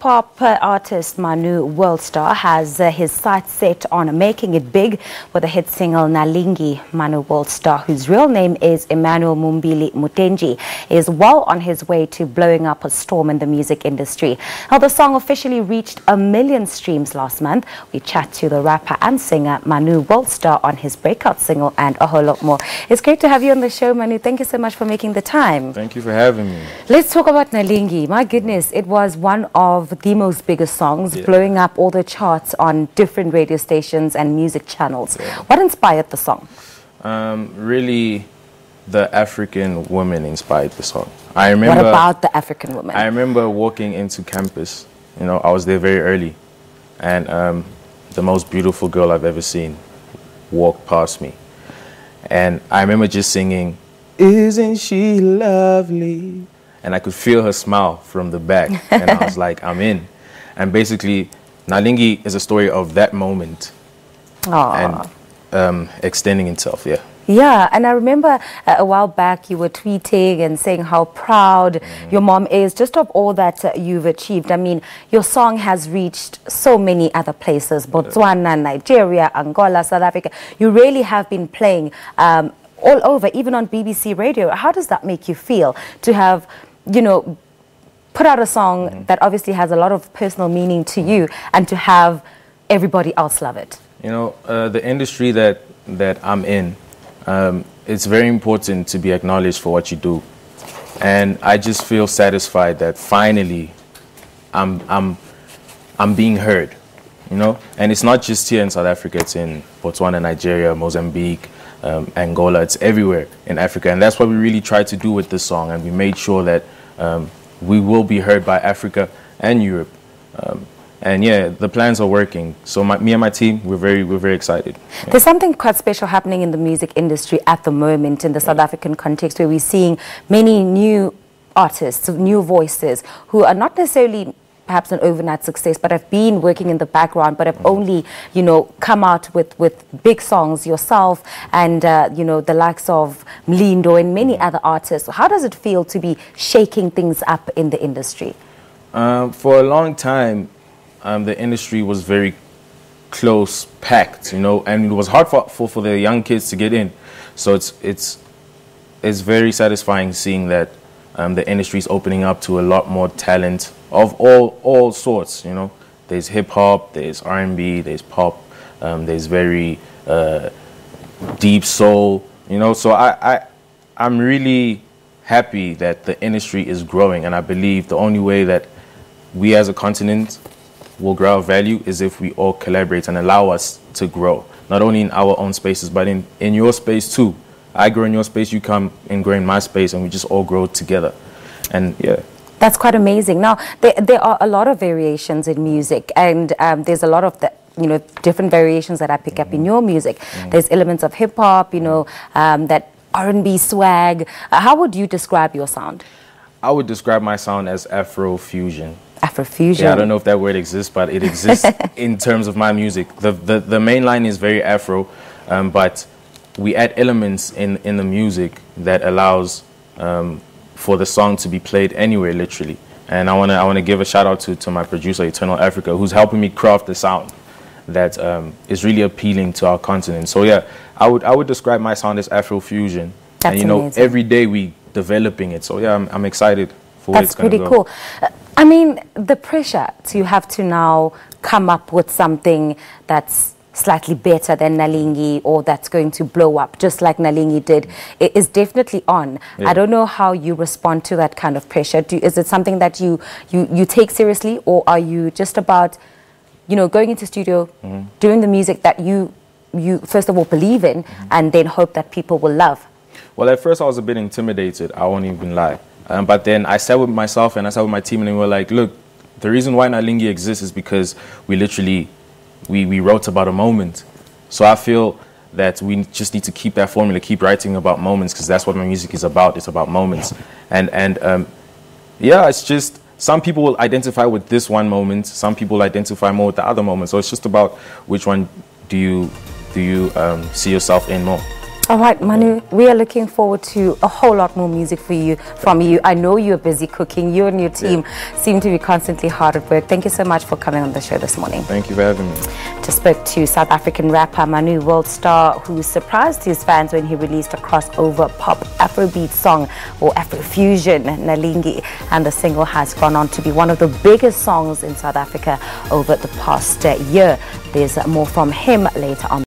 Pop artist Manu WorldStar has his sights set on making it big with the hit single Nalingi. Manu WorldStar, whose real name is Emmanuel Mumbili Mutendji, is well on his way to blowing up a storm in the music industry. Now, the song officially reached 1 million streams last month. We chat to the rapper and singer Manu WorldStar on his breakout single and a whole lot more. It's great to have you on the show, Manu. Thank you so much for making the time. Thank you for having me. Let's talk about Nalingi. My goodness, it was one of the most biggest songs, blowing up all the charts on different radio stations and music channels. What inspired the song? Really, the African woman inspired the song. I remember. What about the African woman? I remember walking into campus. You know, I was there very early, and the most beautiful girl I've ever seen walked past me, and I remember just singing, "Isn't she lovely?" And I could feel her smile from the back, and I was like, I'm in. And basically, Nalingi is a story of that moment. And extending itself, Yeah, and I remember a while back you were tweeting and saying how proud your mom is just of all that you've achieved. I mean, your song has reached so many other places, Botswana, Nigeria, Angola, South Africa. You really have been playing all over, even on BBC Radio. How does that make you feel to have, you know, put out a song that obviously has a lot of personal meaning to you and to have everybody else love it? You know, the industry that I'm in, it's very important to be acknowledged for what you do. And I just feel satisfied that finally I'm being heard, you know? And it's not just here in South Africa, it's in Botswana, Nigeria, Mozambique, Angola, it's everywhere in Africa. And that's what we really tried to do with this song. And we made sure that we will be heard by Africa and Europe. And yeah, the plans are working. So me and my team, we're very excited. Yeah. There's something quite special happening in the music industry at the moment in the South African context, where we're seeing many new artists, new voices who are not necessarily perhaps an overnight success, but have been working in the background, but have only, you know, come out with big songs, yourself and, you know, the likes of Mlindo and many other artists. How does it feel to be shaking things up in the industry? For a long time, the industry was very close packed, you know, and it was hard for the young kids to get in. So it's very satisfying seeing that the industry is opening up to a lot more talent of all sorts, you know. There's hip-hop, there's R&B, there's pop, there's very deep soul, you know. So I'm really happy that the industry is growing, and I believe the only way that we as a continent will grow our value is if we all collaborate and allow us to grow, not only in our own spaces, but in your space too. I grow in your space, you come and grow in my space, and we just all grow together. And yeah. That's quite amazing. Now, there are a lot of variations in music, and there's a lot of the, you know, different variations that I pick up in your music. There's elements of hip hop, you know, that R&B swag. How would you describe your sound? I would describe my sound as Afro fusion. Afrofusion. Yeah, I don't know if that word exists, but it exists in terms of my music. The main line is very Afro, but we add elements in the music that allows for the song to be played anywhere, literally. And I wanna give a shout out to my producer, Eternal Africa, who's helping me craft the sound that is really appealing to our continent. So yeah, I would describe my sound as Afrofusion. That's and you know, amazing. Every day we developing it. So yeah, I'm excited for where it's gonna go. That's pretty cool. I mean, the pressure to have to now come up with something that's slightly better than Nalingi, or that's going to blow up just like Nalingi did, it is definitely on. I don't know how you respond to that kind of pressure. Is it something that you take seriously, or are you just about, you know, going into studio, doing the music that you first of all believe in, and then hope that people will love? Well, at first I was a bit intimidated, I won't even lie. But then I sat with myself and I sat with my team, and we were like, look, the reason why Nalingi exists is because we literally, we wrote about a moment. So I feel that we just need to keep that formula, keep writing about moments, because that's what my music is about. It's about moments. And yeah, it's just, some people will identify with this one moment, some people identify more with the other moment. So it's just about which one do you see yourself in more. All right, Manu, we are looking forward to a whole lot more music from you. I know you're busy cooking. You and your team seem to be constantly hard at work. Thank you so much for coming on the show this morning. Thank you for having me. Just spoke to South African rapper Manu WorldStar, who surprised his fans when he released a crossover pop Afrobeat song, or Afrofusion, Nalingi, and the single has gone on to be one of the biggest songs in South Africa over the past year. There's more from him later on.